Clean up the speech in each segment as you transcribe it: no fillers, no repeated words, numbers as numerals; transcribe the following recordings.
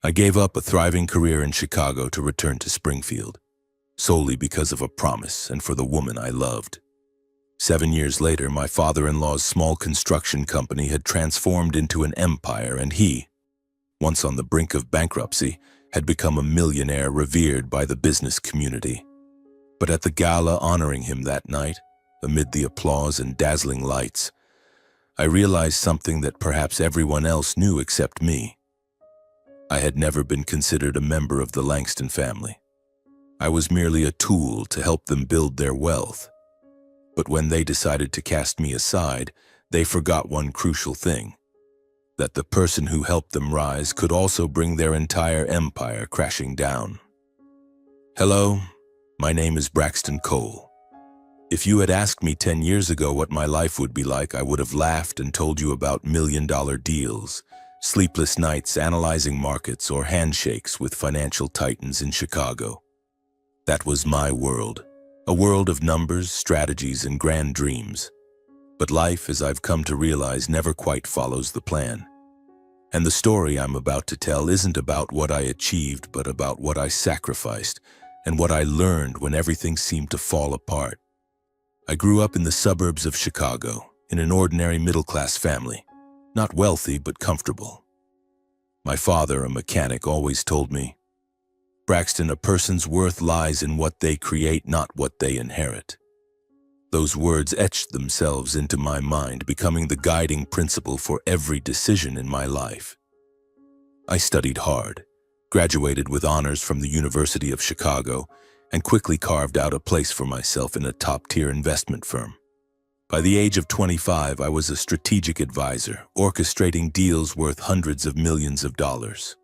I gave up a thriving career in Chicago to return to Springfield, solely because of a promise and for the woman I loved. 7 years later, my father-in-law's small construction company had transformed into an empire, and he, once on the brink of bankruptcy, had become a millionaire revered by the business community. But at the gala honoring him that night, amid the applause and dazzling lights, I realized something that perhaps everyone else knew except me. I had never been considered a member of the Langston family. I was merely a tool to help them build their wealth. But when they decided to cast me aside, they forgot one crucial thing: that the person who helped them rise could also bring their entire empire crashing down. Hello, my name is Braxton Cole. If you had asked me 10 years ago what my life would be like, I would have laughed and told you about million-dollar deals, sleepless nights analyzing markets, or handshakes with financial titans in Chicago. That was my world, a world of numbers, strategies, and grand dreams. But life, as I've come to realize, never quite follows the plan. And the story I'm about to tell isn't about what I achieved, but about what I sacrificed and what I learned when everything seemed to fall apart. I grew up in the suburbs of Chicago, in an ordinary middle-class family, not wealthy but comfortable. My father, a mechanic, always told me, "Braxton, a person's worth lies in what they create, not what they inherit." Those words etched themselves into my mind, becoming the guiding principle for every decision in my life. I studied hard, graduated with honors from the University of Chicago, and quickly carved out a place for myself in a top-tier investment firm. By the age of 25, I was a strategic advisor, orchestrating deals worth hundreds of millions of dollars.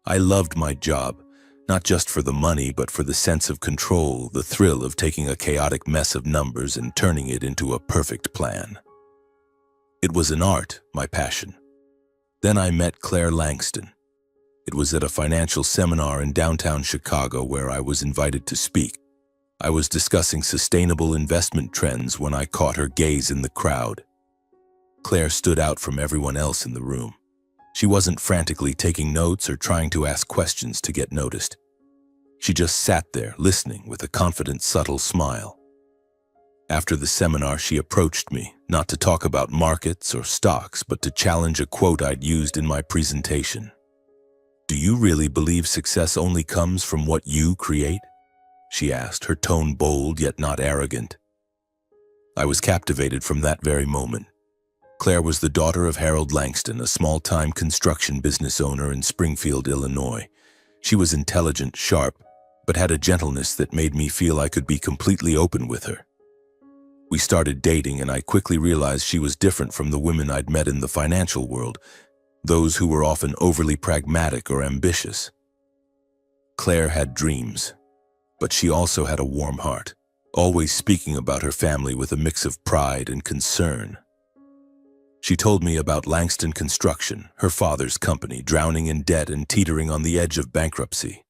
I loved my job, not just for the money, but for the sense of control, the thrill of taking a chaotic mess of numbers and turning it into a perfect plan. It was an art, my passion. Then I met Claire Langston. It was at a financial seminar in downtown Chicago where I was invited to speak. I was discussing sustainable investment trends when I caught her gaze in the crowd. Claire stood out from everyone else in the room. She wasn't frantically taking notes or trying to ask questions to get noticed. She just sat there, listening with a confident, subtle smile. After the seminar, she approached me, not to talk about markets or stocks, but to challenge a quote I'd used in my presentation. "Do you really believe success only comes from what you create?" she asked, her tone bold yet not arrogant. I was captivated from that very moment. Claire was the daughter of Harold Langston, a small-time construction business owner in Springfield, Illinois. She was intelligent, sharp, but had a gentleness that made me feel I could be completely open with her. We started dating, and I quickly realized she was different from the women I'd met in the financial world, those who were often overly pragmatic or ambitious. Claire had dreams, but she also had a warm heart, always speaking about her family with a mix of pride and concern. She told me about Langston Construction, her father's company, drowning in debt and teetering on the edge of bankruptcy.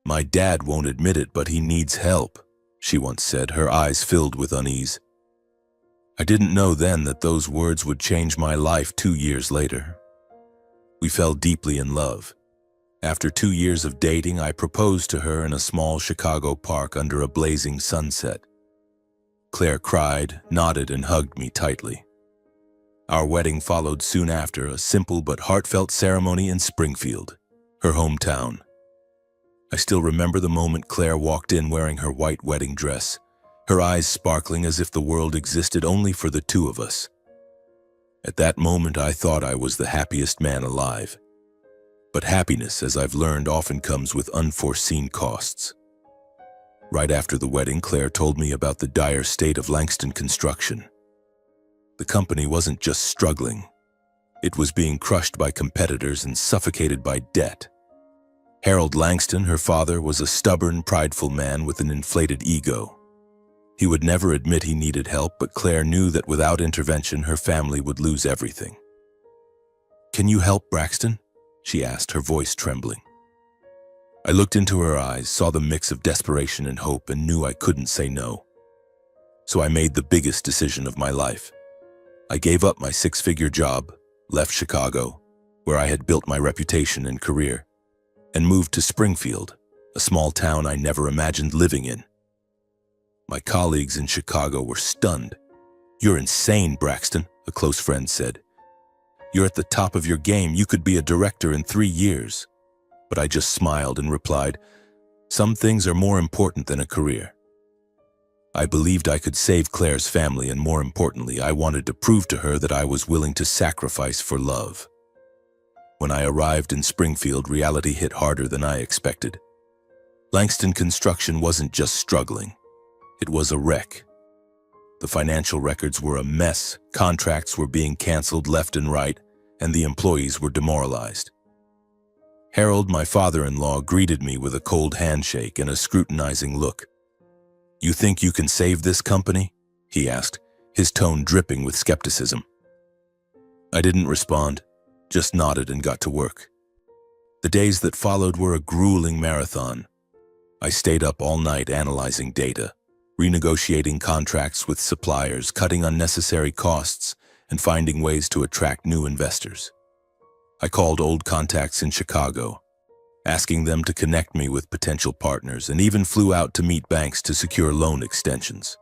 "My dad won't admit it, but he needs help," she once said, her eyes filled with unease. I didn't know then that those words would change my life 2 years later. We fell deeply in love. After 2 years of dating, I proposed to her in a small Chicago park under a blazing sunset. Claire cried, nodded, and hugged me tightly. Our wedding followed soon after, a simple but heartfelt ceremony in Springfield, her hometown. I still remember the moment Claire walked in wearing her white wedding dress, her eyes sparkling as if the world existed only for the two of us. At that moment, I thought I was the happiest man alive. But happiness, as I've learned, often comes with unforeseen costs. Right after the wedding, Claire told me about the dire state of Langston Construction. The company wasn't just struggling. It was being crushed by competitors and suffocated by debt. Harold Langston, her father, was a stubborn, prideful man with an inflated ego. He would never admit he needed help, but Claire knew that without intervention, her family would lose everything. "Can you help, Braxton?" she asked, her voice trembling. I looked into her eyes, saw the mix of desperation and hope, and knew I couldn't say no. So I made the biggest decision of my life. I gave up my 6-figure job, left Chicago, where I had built my reputation and career, and moved to Springfield, a small town I never imagined living in. My colleagues in Chicago were stunned. "You're insane, Braxton," a close friend said. "You're at the top of your game. You could be a director in 3 years." But I just smiled and replied, "Some things are more important than a career." I believed I could save Claire's family, and more importantly, I wanted to prove to her that I was willing to sacrifice for love. When I arrived in Springfield, reality hit harder than I expected. Langston Construction wasn't just struggling. It was a wreck. The financial records were a mess, contracts were being canceled left and right, and the employees were demoralized. Harold, my father-in-law, greeted me with a cold handshake and a scrutinizing look. "You think you can save this company?" he asked, his tone dripping with skepticism. I didn't respond, just nodded and got to work. The days that followed were a grueling marathon. I stayed up all night analyzing data, renegotiating contracts with suppliers, cutting unnecessary costs, and finding ways to attract new investors. I called old contacts in Chicago, asking them to connect me with potential partners, and even flew out to meet banks to secure loan extensions.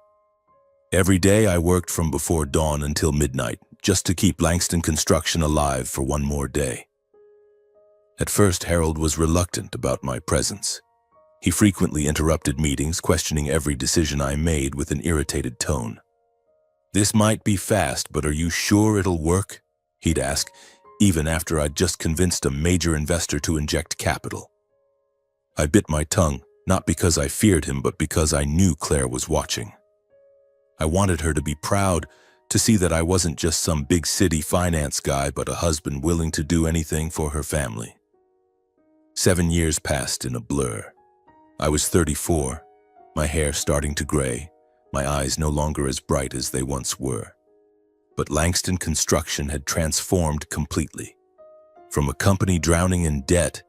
Every day I worked from before dawn until midnight, just to keep Langston Construction alive for one more day. At first, Harold was reluctant about my presence. He frequently interrupted meetings, questioning every decision I made with an irritated tone. "This might be fast, but are you sure it'll work?" he'd ask, even after I'd just convinced a major investor to inject capital. I bit my tongue, not because I feared him, but because I knew Claire was watching. I wanted her to be proud, to see that I wasn't just some big city finance guy, but a husband willing to do anything for her family. 7 years passed in a blur. I was 34, my hair starting to gray, my eyes no longer as bright as they once were. But Langston Construction had transformed completely. From a company drowning in debt,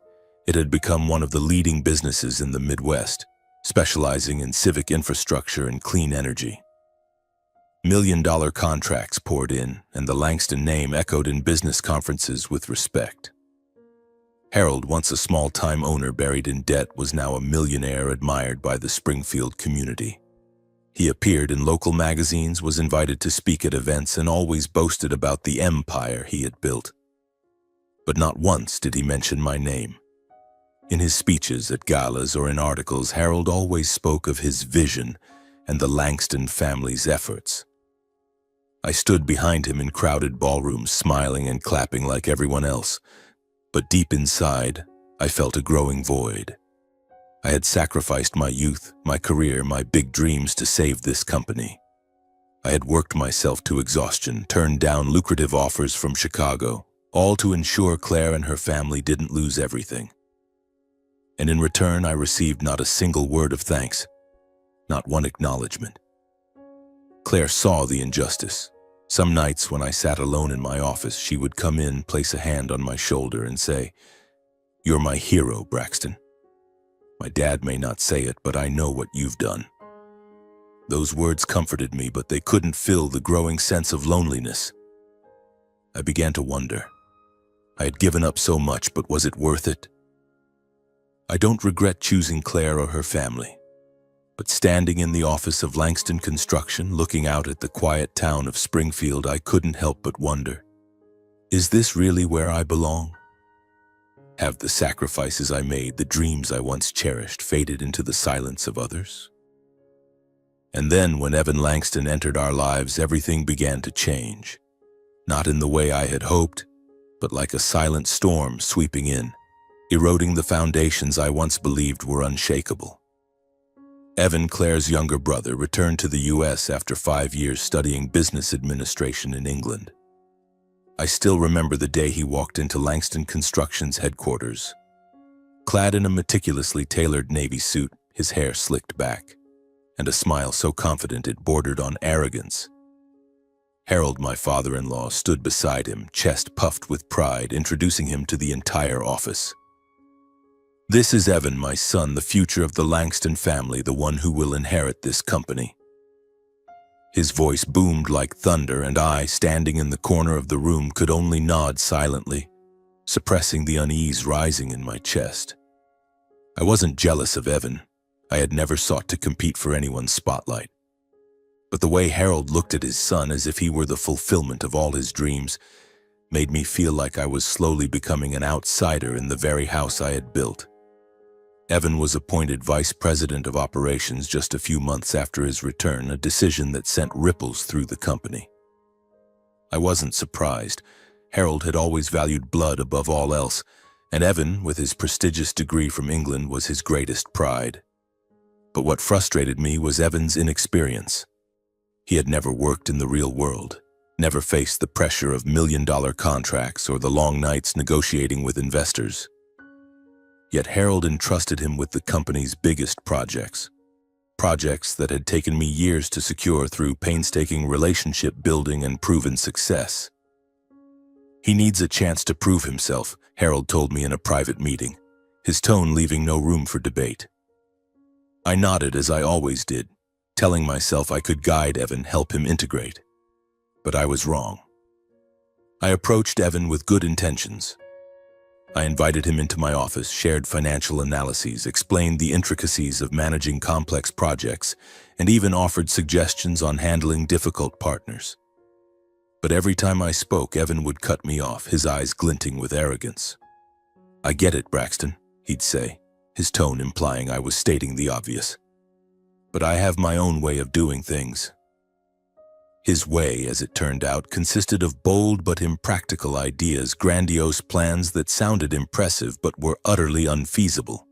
it had become one of the leading businesses in the Midwest, specializing in civic infrastructure and clean energy. $1 million contracts poured in, and the Langston name echoed in business conferences with respect. Harold, once a small-time owner buried in debt, was now a millionaire admired by the Springfield community. He appeared in local magazines, was invited to speak at events, and always boasted about the empire he had built. But not once did he mention my name. In his speeches at galas or in articles, Harold always spoke of his vision and the Langston family's efforts. I stood behind him in crowded ballrooms, smiling and clapping like everyone else. But deep inside, I felt a growing void. I had sacrificed my youth, my career, my big dreams to save this company. I had worked myself to exhaustion, turned down lucrative offers from Chicago, all to ensure Claire and her family didn't lose everything. And in return, I received not a single word of thanks, not one acknowledgement. Claire saw the injustice. Some nights when I sat alone in my office, she would come in, place a hand on my shoulder and say, "You're my hero, Braxton. My dad may not say it, but I know what you've done." Those words comforted me, but they couldn't fill the growing sense of loneliness. I began to wonder. I had given up so much, but was it worth it? I don't regret choosing Claire or her family. But standing in the office of Langston Construction, looking out at the quiet town of Springfield, I couldn't help but wonder, is this really where I belong? Have the sacrifices I made, the dreams I once cherished, faded into the silence of others? And then, when Evan Langston entered our lives, everything began to change. Not in the way I had hoped, but like a silent storm sweeping in, eroding the foundations I once believed were unshakable. Evan, Claire's younger brother, returned to the U.S. after 5 years studying business administration in England. I still remember the day he walked into Langston Construction's headquarters. Clad in a meticulously tailored navy suit, his hair slicked back, and a smile so confident it bordered on arrogance. Harold, my father-in-law, stood beside him, chest puffed with pride, introducing him to the entire office. "This is Evan, my son, the future of the Langston family, the one who will inherit this company." His voice boomed like thunder, and I, standing in the corner of the room, could only nod silently. suppressing the unease rising in my chest. I wasn't jealous of Evan. I had never sought to compete for anyone's spotlight. But the way Harold looked at his son as if he were the fulfillment of all his dreams made me feel like I was slowly becoming an outsider in the very house I had built. Evan was appointed vice president of operations just a few months after his return, a decision that sent ripples through the company. I wasn't surprised. Harold had always valued blood above all else, and Evan, with his prestigious degree from England, was his greatest pride. But what frustrated me was Evan's inexperience. He had never worked in the real world, never faced the pressure of million-dollar contracts or the long nights negotiating with investors. Yet Harold entrusted him with the company's biggest projects that had taken me years to secure through painstaking relationship building and proven success. "He needs a chance to prove himself," Harold told me in a private meeting, his tone leaving no room for debate. I nodded as I always did, telling myself I could guide Evan, help him integrate. But I was wrong. I approached Evan with good intentions. I invited him into my office, shared financial analyses, explained the intricacies of managing complex projects, and even offered suggestions on handling difficult partners. But every time I spoke, Evan would cut me off, his eyes glinting with arrogance. "I get it, Braxton," he'd say, his tone implying I was stating the obvious. "But I have my own way of doing things." His way, as it turned out, consisted of bold but impractical ideas, grandiose plans that sounded impressive but were utterly unfeasible.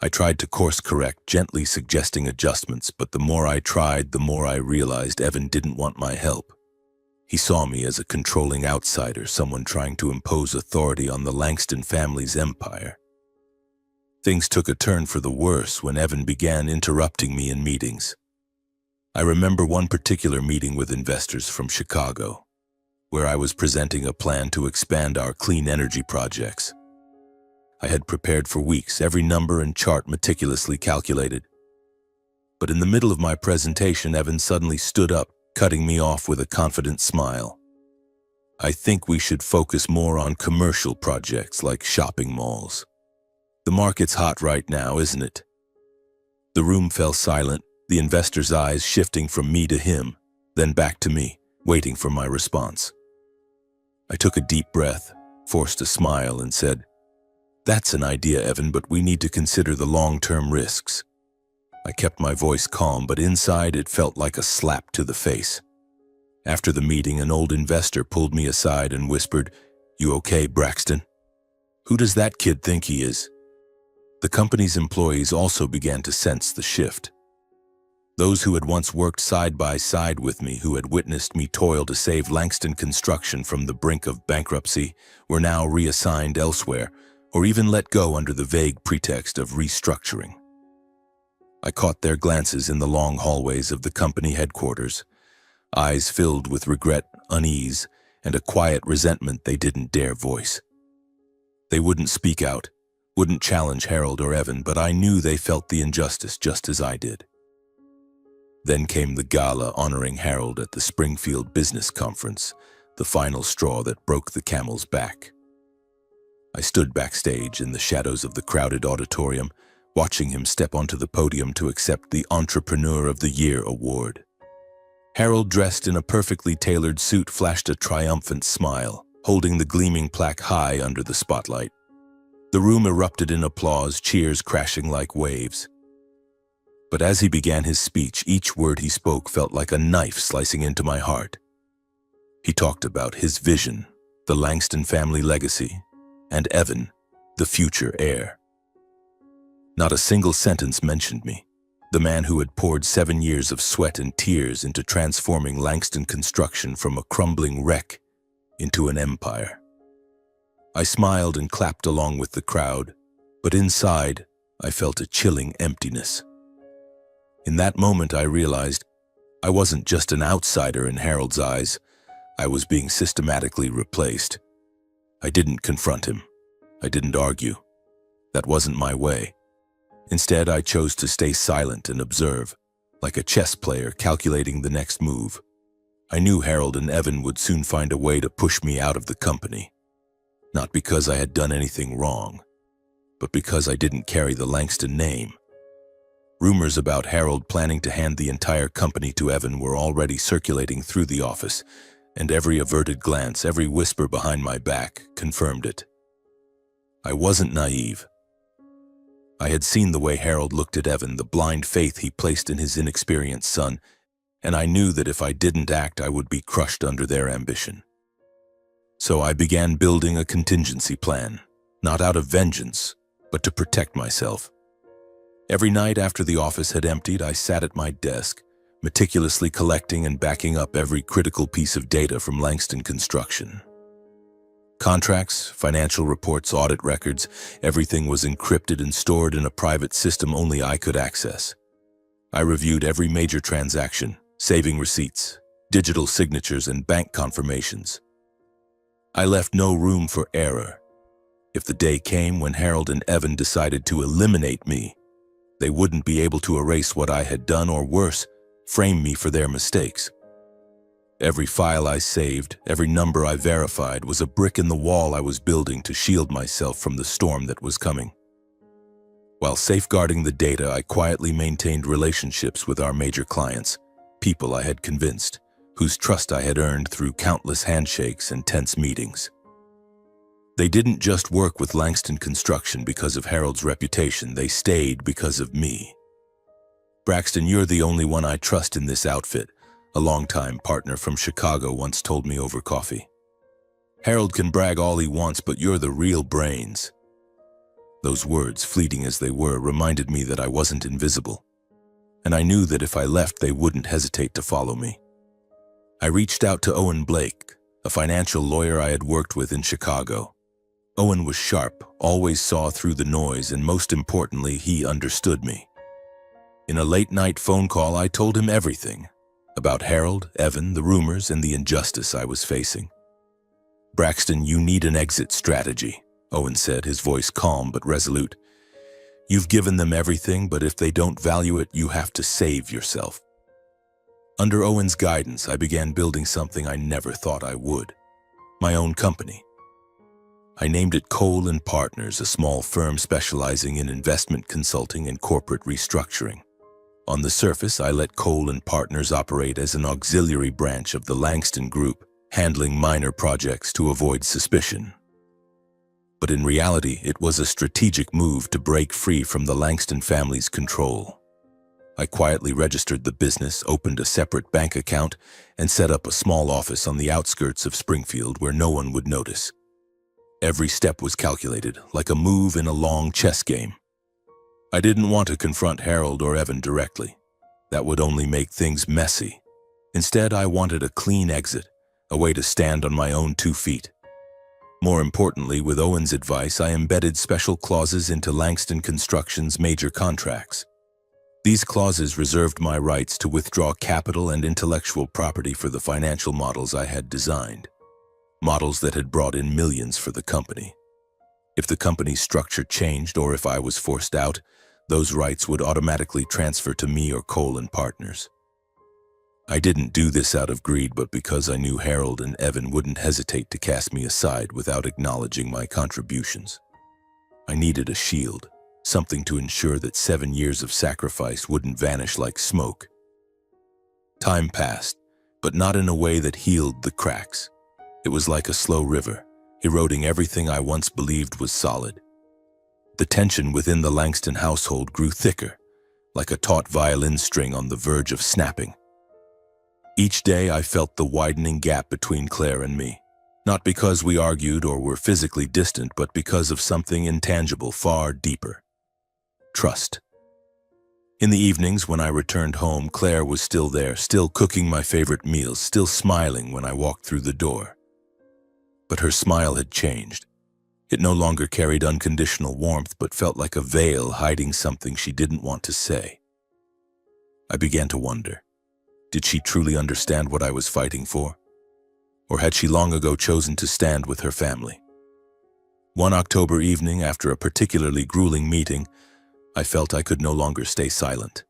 I tried to course correct, gently suggesting adjustments, but the more I tried, the more I realized Evan didn't want my help. He saw me as a controlling outsider, someone trying to impose authority on the Langston family's empire. Things took a turn for the worse when Evan began interrupting me in meetings. I remember one particular meeting with investors from Chicago, where I was presenting a plan to expand our clean energy projects. I had prepared for weeks, every number and chart meticulously calculated. But in the middle of my presentation, Evan suddenly stood up, cutting me off with a confident smile. "I think we should focus more on commercial projects like shopping malls. The market's hot right now, isn't it?" The room fell silent, the investor's eyes shifting from me to him, then back to me, waiting for my response. I took a deep breath, forced a smile, and said, "That's an idea, Evan, but we need to consider the long-term risks." I kept my voice calm, but inside it felt like a slap to the face. After the meeting, an old investor pulled me aside and whispered, "You okay, Braxton? Who does that kid think he is?" The company's employees also began to sense the shift. Those who had once worked side by side with me, who had witnessed me toil to save Langston Construction from the brink of bankruptcy, were now reassigned elsewhere, or even let go under the vague pretext of restructuring. I caught their glances in the long hallways of the company headquarters, eyes filled with regret, unease, and a quiet resentment they didn't dare voice. They wouldn't speak out, wouldn't challenge Harold or Evan, but I knew they felt the injustice just as I did. Then came the gala honoring Harold at the Springfield Business Conference, the final straw that broke the camel's back. I stood backstage in the shadows of the crowded auditorium, watching him step onto the podium to accept the Entrepreneur of the Year award. Harold, dressed in a perfectly tailored suit, flashed a triumphant smile, holding the gleaming plaque high under the spotlight. The room erupted in applause, cheers crashing like waves. But as he began his speech, each word he spoke felt like a knife slicing into my heart. He talked about his vision, the Langston family legacy, and Evan, the future heir. Not a single sentence mentioned me, the man who had poured 7 years of sweat and tears into transforming Langston Construction from a crumbling wreck into an empire. I smiled and clapped along with the crowd, but inside I felt a chilling emptiness. In that moment, I realized I wasn't just an outsider in Harold's eyes. I was being systematically replaced. I didn't confront him. I didn't argue. That wasn't my way. Instead, I chose to stay silent and observe, like a chess player calculating the next move. I knew Harold and Evan would soon find a way to push me out of the company. not because I had done anything wrong, but because I didn't carry the Langston name. Rumors about Harold planning to hand the entire company to Evan were already circulating through the office, and every averted glance, every whisper behind my back confirmed it. I wasn't naive. I had seen the way Harold looked at Evan, the blind faith he placed in his inexperienced son, and I knew that if I didn't act, I would be crushed under their ambition. So I began building a contingency plan, not out of vengeance, but to protect myself. Every night after the office had emptied, I sat at my desk, meticulously collecting and backing up every critical piece of data from Langston Construction. Contracts, financial reports, audit records, everything was encrypted and stored in a private system only I could access. I reviewed every major transaction, saving receipts, digital signatures, and bank confirmations. I left no room for error. If the day came when Harold and Evan decided to eliminate me, they wouldn't be able to erase what I had done, or worse, frame me for their mistakes. Every file I saved, every number I verified was a brick in the wall I was building to shield myself from the storm that was coming. While safeguarding the data, I quietly maintained relationships with our major clients, people I had convinced, whose trust I had earned through countless handshakes and tense meetings. They didn't just work with Langston Construction because of Harold's reputation, they stayed because of me. "Braxton, you're the only one I trust in this outfit," a longtime partner from Chicago once told me over coffee. "Harold can brag all he wants, but you're the real brains." Those words, fleeting as they were, reminded me that I wasn't invisible, and I knew that if I left, they wouldn't hesitate to follow me. I reached out to Owen Blake, a financial lawyer I had worked with in Chicago. Owen was sharp, always saw through the noise, and most importantly, he understood me. In a late-night phone call, I told him everything about Harold, Evan, the rumors, and the injustice I was facing. "Braxton, you need an exit strategy," Owen said, his voice calm but resolute. "You've given them everything, but if they don't value it, you have to save yourself." Under Owen's guidance, I began building something I never thought I would: my own company. I named it Cole & Partners, a small firm specializing in investment consulting and corporate restructuring. On the surface, I let Cole & Partners operate as an auxiliary branch of the Langston Group, handling minor projects to avoid suspicion. But in reality, it was a strategic move to break free from the Langston family's control. I quietly registered the business, opened a separate bank account, and set up a small office on the outskirts of Springfield where no one would notice. Every step was calculated, like a move in a long chess game. I didn't want to confront Harold or Evan directly. That would only make things messy. Instead, I wanted a clean exit, a way to stand on my own 2 feet. More importantly, with Owen's advice, I embedded special clauses into Langston Construction's major contracts. These clauses reserved my rights to withdraw capital and intellectual property for the financial models I had designed. Models that had brought in millions for the company. If the company's structure changed or if I was forced out, those rights would automatically transfer to me or Cole & Partners. I didn't do this out of greed, but because I knew Harold and Evan wouldn't hesitate to cast me aside without acknowledging my contributions. I needed a shield, something to ensure that 7 years of sacrifice wouldn't vanish like smoke. Time passed, but not in a way that healed the cracks. It was like a slow river, eroding everything I once believed was solid. The tension within the Langston household grew thicker, like a taut violin string on the verge of snapping. Each day I felt the widening gap between Claire and me, not because we argued or were physically distant, but because of something intangible far deeper: trust. In the evenings when I returned home, Claire was still there, still cooking my favorite meals, still smiling when I walked through the door. But her smile had changed. It no longer carried unconditional warmth, but felt like a veil hiding something she didn't want to say. I began to wonder, did she truly understand what I was fighting for? Or had she long ago chosen to stand with her family? One October evening, after a particularly grueling meeting, I felt I could no longer stay silent.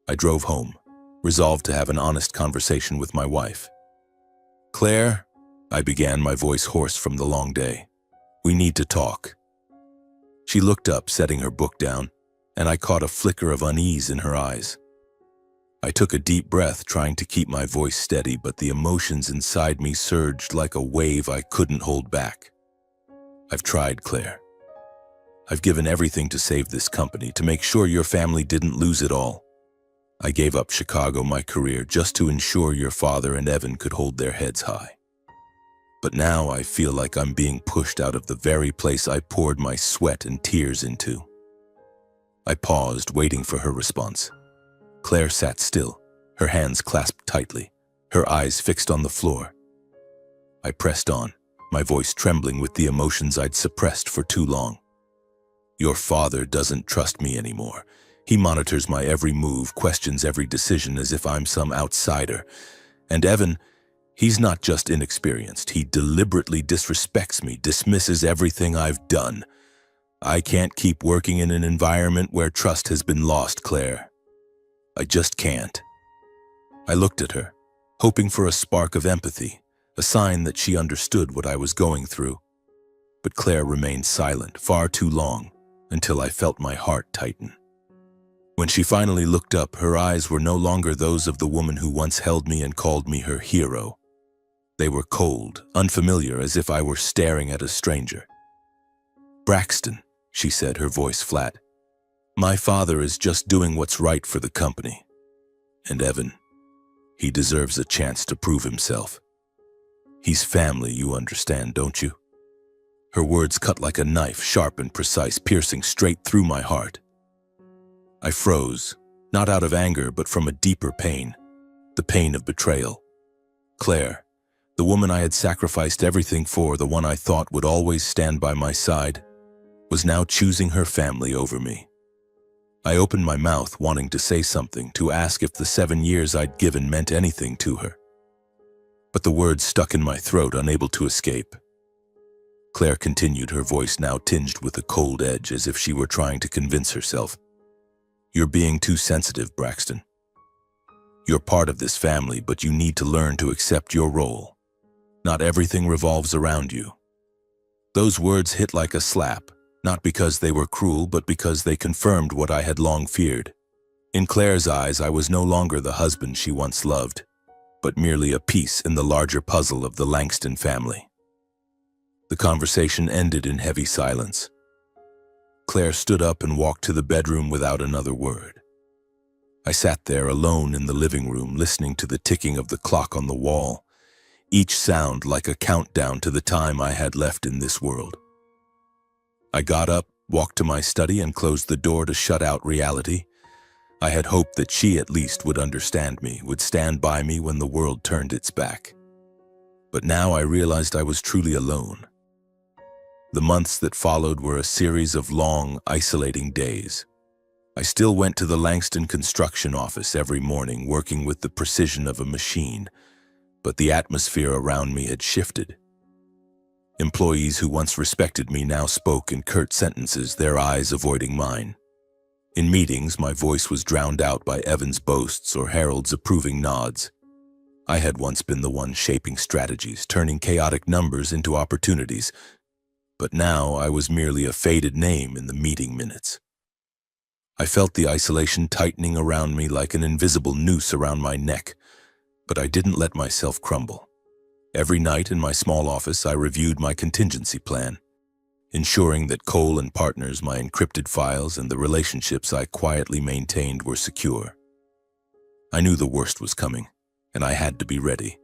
I drove home, resolved to have an honest conversation with my wife. "Claire," I began, my voice hoarse from the long day. We need to talk." She looked up, setting her book down, and I caught a flicker of unease in her eyes. I took a deep breath, trying to keep my voice steady, but the emotions inside me surged like a wave I couldn't hold back. "I've tried, Claire. I've given everything to save this company, to make sure your family didn't lose it all. I gave up Chicago, my career, just to ensure your father and Evan could hold their heads high. But now I feel like I'm being pushed out of the very place I poured my sweat and tears into." I paused, waiting for her response. Claire sat still, her hands clasped tightly, her eyes fixed on the floor. I pressed on, my voice trembling with the emotions I'd suppressed for too long. "Your father doesn't trust me anymore. He monitors my every move, questions every decision as if I'm some outsider. And Evan, he's not just inexperienced, he deliberately disrespects me, dismisses everything I've done. I can't keep working in an environment where trust has been lost, Claire. I just can't." I looked at her, hoping for a spark of empathy, a sign that she understood what I was going through. But Claire remained silent far too long, until I felt my heart tighten. When she finally looked up, her eyes were no longer those of the woman who once held me and called me her hero. They were cold, unfamiliar, as if I were staring at a stranger. "Braxton," she said, her voice flat, "my father is just doing what's right for the company. And Evan, he deserves a chance to prove himself. He's family, you understand, don't you?" Her words cut like a knife, sharp and precise, piercing straight through my heart. I froze, not out of anger, but from a deeper pain, the pain of betrayal. Claire, the woman I had sacrificed everything for, the one I thought would always stand by my side, was now choosing her family over me. I opened my mouth, wanting to say something, to ask if the 7 years I'd given meant anything to her. But the words stuck in my throat, unable to escape. Claire continued, her voice now tinged with a cold edge, as if she were trying to convince herself. "You're being too sensitive, Braxton. You're part of this family, but you need to learn to accept your role. Not everything revolves around you." Those words hit like a slap, not because they were cruel, but because they confirmed what I had long feared. In Claire's eyes, I was no longer the husband she once loved, but merely a piece in the larger puzzle of the Langston family. The conversation ended in heavy silence. Claire stood up and walked to the bedroom without another word. I sat there alone in the living room, listening to the ticking of the clock on the wall, each sound like a countdown to the time I had left in this world. I got up, walked to my study, and closed the door to shut out reality. I had hoped that she at least would understand me, would stand by me when the world turned its back. But now I realized I was truly alone. The months that followed were a series of long, isolating days. I still went to the Langston construction office every morning, working with the precision of a machine, but the atmosphere around me had shifted. Employees who once respected me now spoke in curt sentences, their eyes avoiding mine. In meetings, my voice was drowned out by Evan's boasts or Harold's approving nods. I had once been the one shaping strategies, turning chaotic numbers into opportunities, but now I was merely a faded name in the meeting minutes. I felt the isolation tightening around me like an invisible noose around my neck, but I didn't let myself crumble. Every night in my small office, I reviewed my contingency plan, ensuring that Cole and partners, my encrypted files, and the relationships I quietly maintained were secure. I knew the worst was coming, and I had to be ready.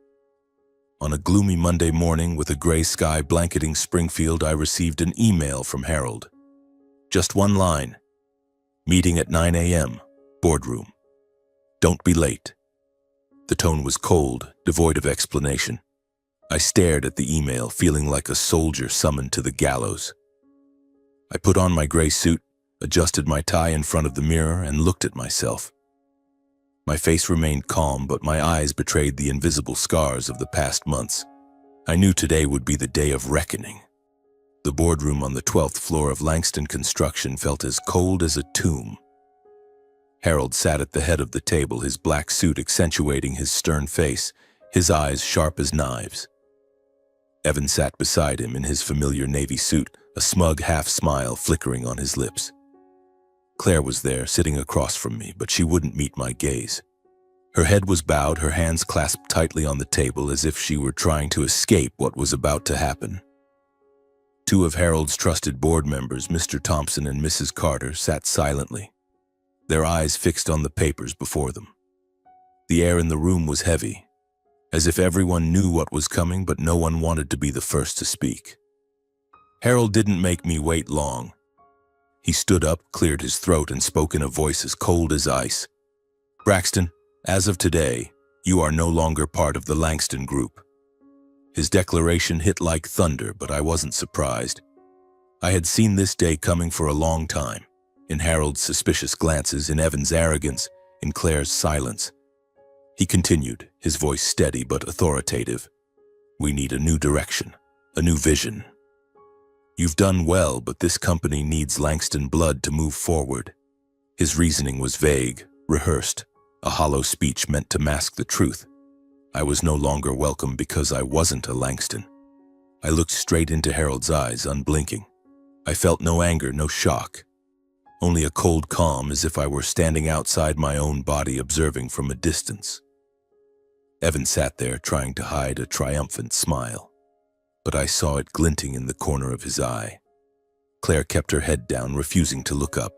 On a gloomy Monday morning with a gray sky blanketing Springfield, I received an email from Harold. Just one line. "Meeting at 9 a.m. Boardroom. Don't be late." The tone was cold, devoid of explanation. I stared at the email, feeling like a soldier summoned to the gallows. I put on my gray suit, adjusted my tie in front of the mirror, and looked at myself. My face remained calm, but my eyes betrayed the invisible scars of the past months. I knew today would be the day of reckoning. The boardroom on the 12th floor of Langston Construction felt as cold as a tomb. Harold sat at the head of the table, his black suit accentuating his stern face, his eyes sharp as knives. Evan sat beside him in his familiar navy suit, a smug half-smile flickering on his lips. Claire was there, sitting across from me, but she wouldn't meet my gaze. Her head was bowed, her hands clasped tightly on the table as if she were trying to escape what was about to happen. Two of Harold's trusted board members, Mr. Thompson and Mrs. Carter, sat silently, their eyes fixed on the papers before them. The air in the room was heavy, as if everyone knew what was coming, but no one wanted to be the first to speak. Harold didn't make me wait long. He stood up, cleared his throat, and spoke in a voice as cold as ice. "Braxton, as of today, you are no longer part of the Langston Group." His declaration hit like thunder, but I wasn't surprised. I had seen this day coming for a long time, in Harold's suspicious glances, in Evan's arrogance, in Claire's silence. He continued, his voice steady but authoritative. "We need a new direction, a new vision. You've done well, but this company needs Langston blood to move forward." His reasoning was vague, rehearsed, a hollow speech meant to mask the truth. I was no longer welcome because I wasn't a Langston. I looked straight into Harold's eyes, unblinking. I felt no anger, no shock. Only a cold calm, as if I were standing outside my own body, observing from a distance. Evan sat there, trying to hide a triumphant smile, but I saw it glinting in the corner of his eye. Claire kept her head down, refusing to look up.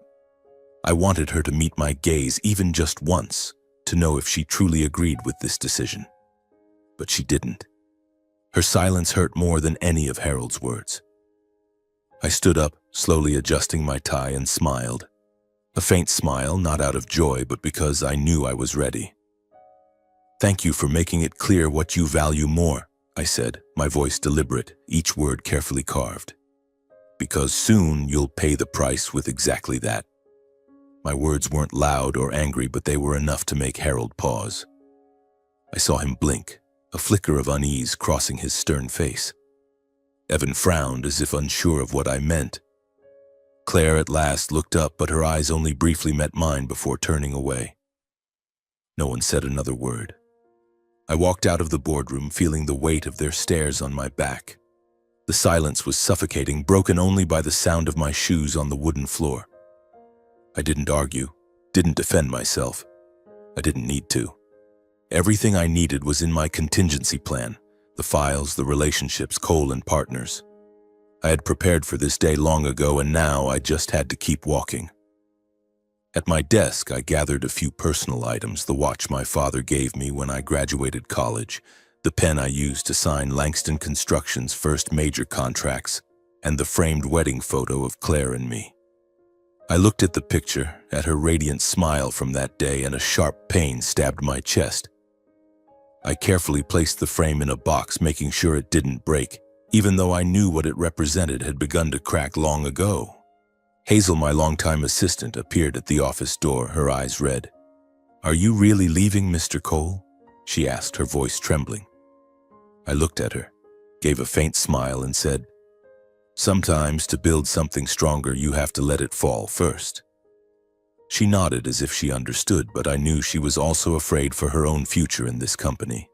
I wanted her to meet my gaze, even just once, to know if she truly agreed with this decision. But she didn't. Her silence hurt more than any of Harold's words. I stood up, slowly adjusting my tie, and smiled. A faint smile, not out of joy, but because I knew I was ready. "Thank you for making it clear what you value more," I said, my voice deliberate, each word carefully carved. "Because soon you'll pay the price with exactly that." My words weren't loud or angry, but they were enough to make Harold pause. I saw him blink, a flicker of unease crossing his stern face. Evan frowned, as if unsure of what I meant. Claire at last looked up, but her eyes only briefly met mine before turning away. No one said another word. I walked out of the boardroom, feeling the weight of their stares on my back. The silence was suffocating, broken only by the sound of my shoes on the wooden floor. I didn't argue, didn't defend myself. I didn't need to. Everything I needed was in my contingency plan, the files, the relationships, Cole and partners. I had prepared for this day long ago, and now I just had to keep walking. At my desk, I gathered a few personal items: the watch my father gave me when I graduated college, the pen I used to sign Langston Construction's first major contracts, and the framed wedding photo of Claire and me. I looked at the picture, at her radiant smile from that day, and a sharp pain stabbed my chest. I carefully placed the frame in a box, making sure it didn't break, even though I knew what it represented had begun to crack long ago. Hazel, my longtime assistant, appeared at the office door, her eyes red. "Are you really leaving, Mr. Cole?" she asked, her voice trembling. I looked at her, gave a faint smile, and said, "Sometimes to build something stronger, you have to let it fall first." She nodded as if she understood, but I knew she was also afraid for her own future in this company.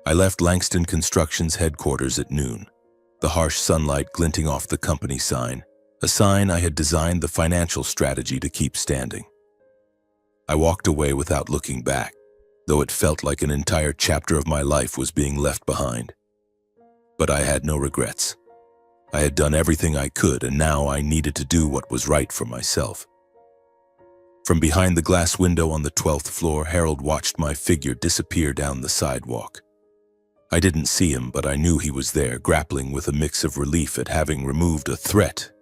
I left Langston Construction's headquarters at noon, the harsh sunlight glinting off the company sign, a sign I had designed the financial strategy to keep standing. I walked away without looking back, though it felt like an entire chapter of my life was being left behind. But I had no regrets. I had done everything I could, and now I needed to do what was right for myself. From behind the glass window on the 12th floor, Harold watched my figure disappear down the sidewalk. I didn't see him, but I knew he was there, grappling with a mix of relief at having removed a threat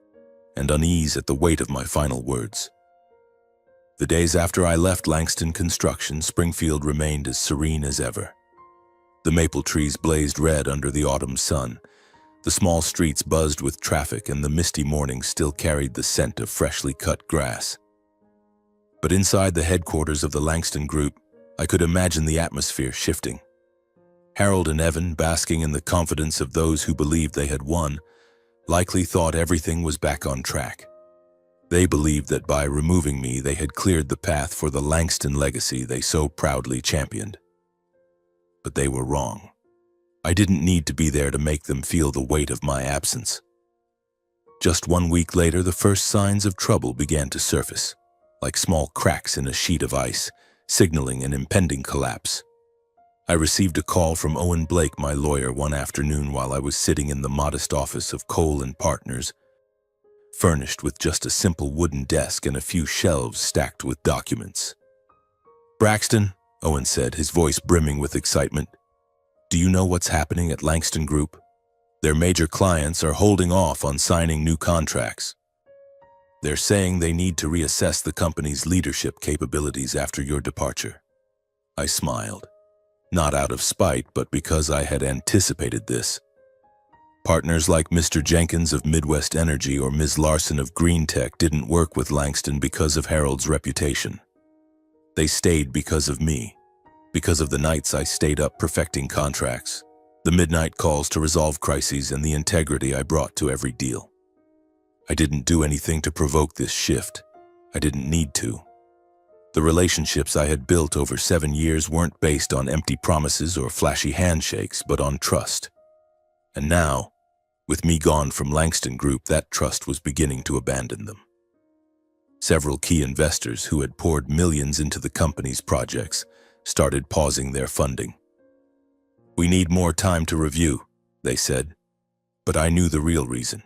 and unease at the weight of my final words. The days after I left Langston Construction, Springfield remained as serene as ever. The maple trees blazed red under the autumn sun. The small streets buzzed with traffic, and the misty morning still carried the scent of freshly cut grass. But inside the headquarters of the Langston Group, I could imagine the atmosphere shifting. Harold and Evan, basking in the confidence of those who believed they had won, likely thought everything was back on track. They believed that by removing me, they had cleared the path for the Langston legacy they so proudly championed. But they were wrong. I didn't need to be there to make them feel the weight of my absence. Just 1 week later, the first signs of trouble began to surface, like small cracks in a sheet of ice, signaling an impending collapse. I received a call from Owen Blake, my lawyer, one afternoon while I was sitting in the modest office of Cole & Partners, furnished with just a simple wooden desk and a few shelves stacked with documents. "Braxton," Owen said, his voice brimming with excitement, "do you know what's happening at Langston Group? Their major clients are holding off on signing new contracts. They're saying they need to reassess the company's leadership capabilities after your departure." I smiled, not out of spite, but because I had anticipated this. Partners like Mr. Jenkins of Midwest Energy or Ms. Larson of Green Tech didn't work with Langston because of Harold's reputation. They stayed because of me, because of the nights I stayed up perfecting contracts, the midnight calls to resolve crises, and the integrity I brought to every deal. I didn't do anything to provoke this shift. I didn't need to. The relationships I had built over 7 years weren't based on empty promises or flashy handshakes, but on trust. And now, with me gone from Langston Group, that trust was beginning to abandon them. Several key investors who had poured millions into the company's projects started pausing their funding. "We need more time to review," they said. But I knew the real reason.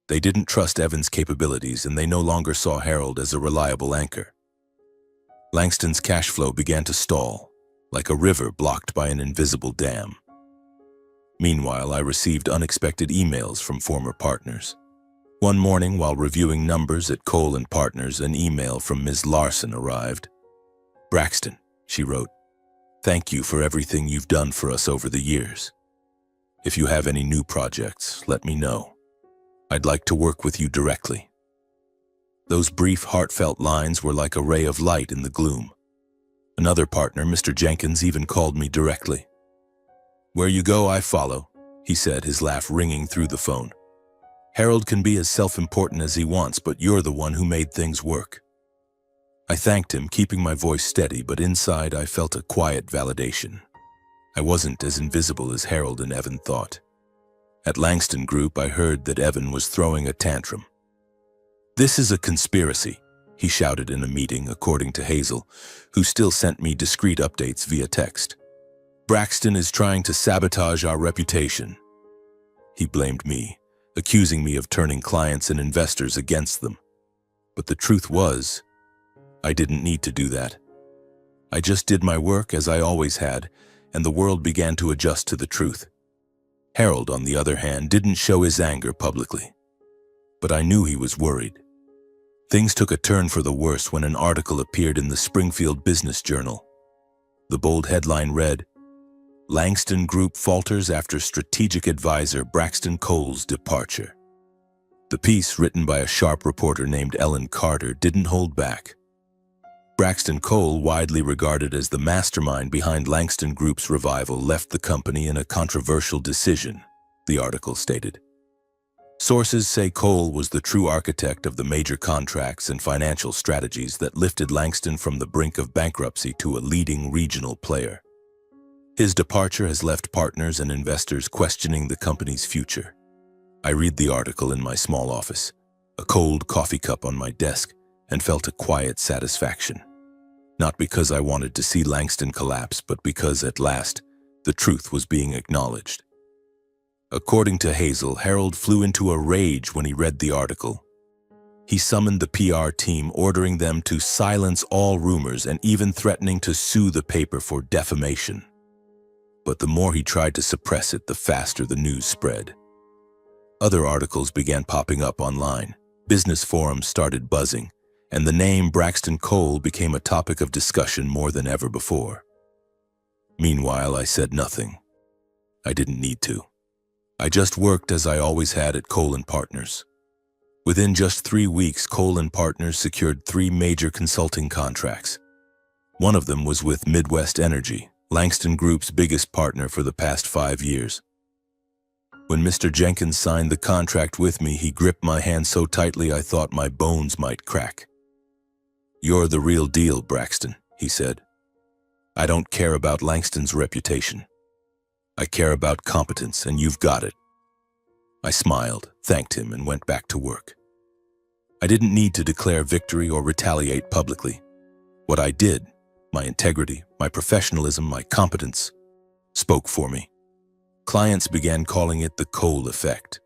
They didn't trust Evan's capabilities, and they no longer saw Harold as a reliable anchor. Langston's cash flow began to stall, like a river blocked by an invisible dam. Meanwhile, I received unexpected emails from former partners. One morning, while reviewing numbers at Cole & Partners, an email from Ms. Larson arrived. "Braxton," she wrote, "thank you for everything you've done for us over the years. If you have any new projects, let me know. I'd like to work with you directly." Those brief, heartfelt lines were like a ray of light in the gloom. Another partner, Mr. Jenkins, even called me directly. "Where you go, I follow," he said, his laugh ringing through the phone. "Harold can be as self-important as he wants, but you're the one who made things work." I thanked him, keeping my voice steady, but inside I felt a quiet validation. I wasn't as invisible as Harold and Evan thought. At Langston Group, I heard that Evan was throwing a tantrum. "This is a conspiracy," he shouted in a meeting, according to Hazel, who still sent me discreet updates via text. "Braxton is trying to sabotage our reputation." He blamed me, accusing me of turning clients and investors against them. But the truth was, I didn't need to do that. I just did my work as I always had, and the world began to adjust to the truth. Harold, on the other hand, didn't show his anger publicly. But I knew he was worried. Things took a turn for the worse when an article appeared in the Springfield Business Journal. The bold headline read, "Langston Group falters after strategic advisor Braxton Cole's departure." The piece, written by a sharp reporter named Ellen Carter, didn't hold back. Braxton Cole, widely regarded as the mastermind behind Langston Group's revival, left the company in a controversial decision, the article stated. Sources say Cole was the true architect of the major contracts and financial strategies that lifted Langston from the brink of bankruptcy to a leading regional player. His departure has left partners and investors questioning the company's future. I read the article in my small office, a cold coffee cup on my desk, and felt a quiet satisfaction. Not because I wanted to see Langston collapse, but because, at last, the truth was being acknowledged. According to Hazel, Harold flew into a rage when he read the article. He summoned the PR team, ordering them to silence all rumors and even threatening to sue the paper for defamation. But the more he tried to suppress it, the faster the news spread. Other articles began popping up online. Business forums started buzzing, and the name Braxton Cole became a topic of discussion more than ever before. Meanwhile, I said nothing. I didn't need to. I just worked as I always had at Cole & Partners. Within just 3 weeks, Cole & Partners secured 3 major consulting contracts. One of them was with Midwest Energy, Langston Group's biggest partner for the past 5 years. When Mr. Jenkins signed the contract with me, he gripped my hand so tightly I thought my bones might crack. "You're the real deal, Braxton," he said. "I don't care about Langston's reputation. I care about competence, and you've got it." I smiled, thanked him, and went back to work. I didn't need to declare victory or retaliate publicly. What I did, my integrity, my professionalism, my competence, spoke for me. Clients began calling it the Cole effect.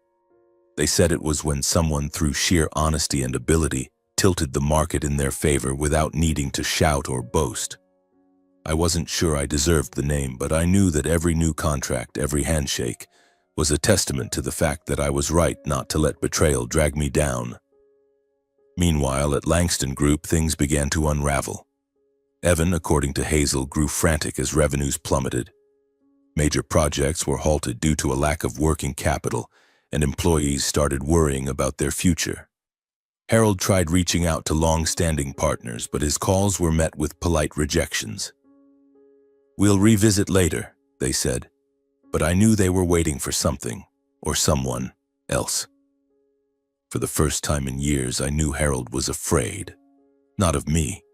They said it was when someone, through sheer honesty and ability, tilted the market in their favor without needing to shout or boast. I wasn't sure I deserved the name, but I knew that every new contract, every handshake, was a testament to the fact that I was right not to let betrayal drag me down. Meanwhile, at Langston Group, things began to unravel. Evan, according to Hazel, grew frantic as revenues plummeted. Major projects were halted due to a lack of working capital, and employees started worrying about their future. Harold tried reaching out to long-standing partners, but his calls were met with polite rejections. "We'll revisit later," they said, but I knew they were waiting for something, or someone, else. For the first time in years, I knew Harold was afraid, not of me,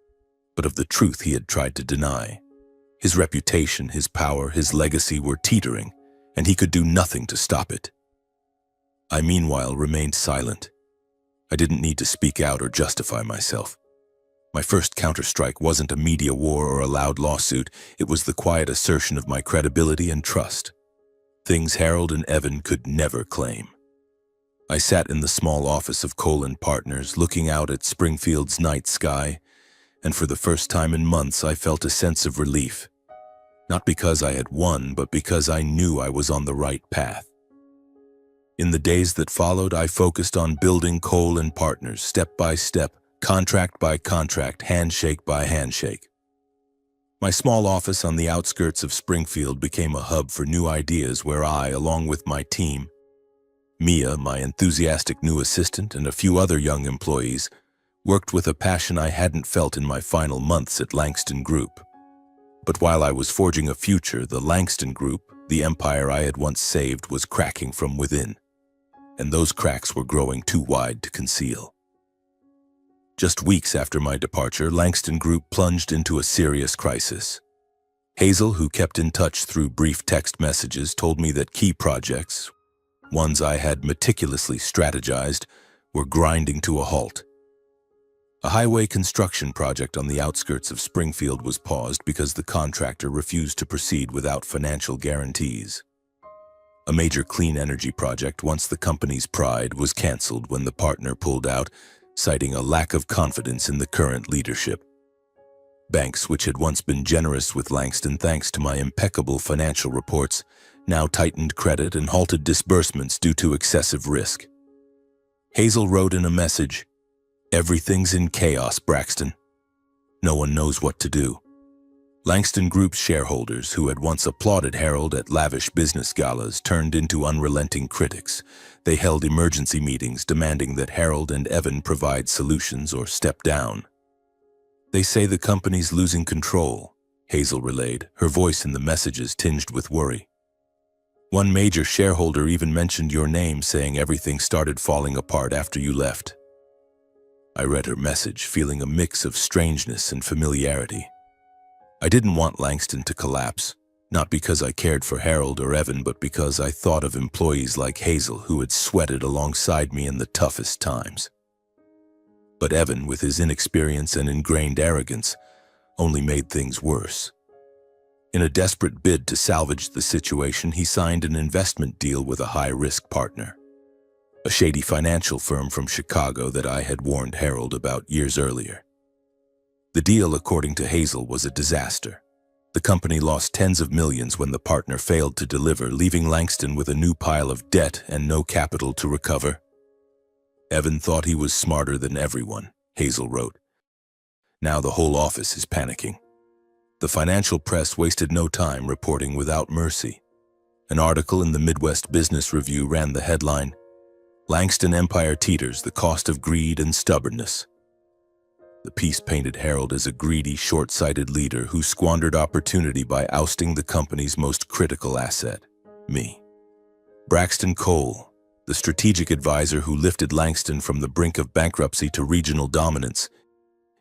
but of the truth he had tried to deny. His reputation, his power, his legacy were teetering, and he could do nothing to stop it. I, meanwhile, remained silent. I didn't need to speak out or justify myself. My first counterstrike wasn't a media war or a loud lawsuit. It was the quiet assertion of my credibility and trust. Things Harold and Evan could never claim. I sat in the small office of Cole & Partners, looking out at Springfield's night sky, and for the first time in months I felt a sense of relief. Not because I had won, but because I knew I was on the right path. In the days that followed, I focused on building Cole & Partners step by step, contract by contract, handshake by handshake. My small office on the outskirts of Springfield became a hub for new ideas where I, along with my team, Mia, my enthusiastic new assistant, and a few other young employees, worked with a passion I hadn't felt in my final months at Langston Group. But while I was forging a future, the Langston Group, the empire I had once saved, was cracking from within, and those cracks were growing too wide to conceal. Just weeks after my departure, Langston Group plunged into a serious crisis. Hazel, who kept in touch through brief text messages, told me that key projects, ones I had meticulously strategized, were grinding to a halt. A highway construction project on the outskirts of Springfield was paused because the contractor refused to proceed without financial guarantees. A major clean energy project, once the company's pride, was canceled when the partner pulled out, citing a lack of confidence in the current leadership. Banks, which had once been generous with Langston thanks to my impeccable financial reports, now tightened credit and halted disbursements due to excessive risk. Hazel wrote in a message, "Everything's in chaos, Braxton. No one knows what to do." Langston Group's shareholders, who had once applauded Harold at lavish business galas, turned into unrelenting critics. They held emergency meetings demanding that Harold and Evan provide solutions or step down. "They say the company's losing control," Hazel relayed, her voice in the messages tinged with worry. "One major shareholder even mentioned your name, saying everything started falling apart after you left." I read her message, feeling a mix of strangeness and familiarity. I didn't want Langston to collapse, not because I cared for Harold or Evan, but because I thought of employees like Hazel who had sweated alongside me in the toughest times. But Evan, with his inexperience and ingrained arrogance, only made things worse. In a desperate bid to salvage the situation, he signed an investment deal with a high-risk partner, a shady financial firm from Chicago that I had warned Harold about years earlier. The deal, according to Hazel, was a disaster. The company lost tens of millions when the partner failed to deliver, leaving Langston with a new pile of debt and no capital to recover. "Evan thought he was smarter than everyone," Hazel wrote. "Now the whole office is panicking." The financial press wasted no time reporting without mercy. An article in the Midwest Business Review ran the headline, "Langston Empire Teeters, the Cost of Greed and Stubbornness." The piece painted Harold as a greedy, short-sighted leader who squandered opportunity by ousting the company's most critical asset, me. Braxton Cole, the strategic advisor who lifted Langston from the brink of bankruptcy to regional dominance,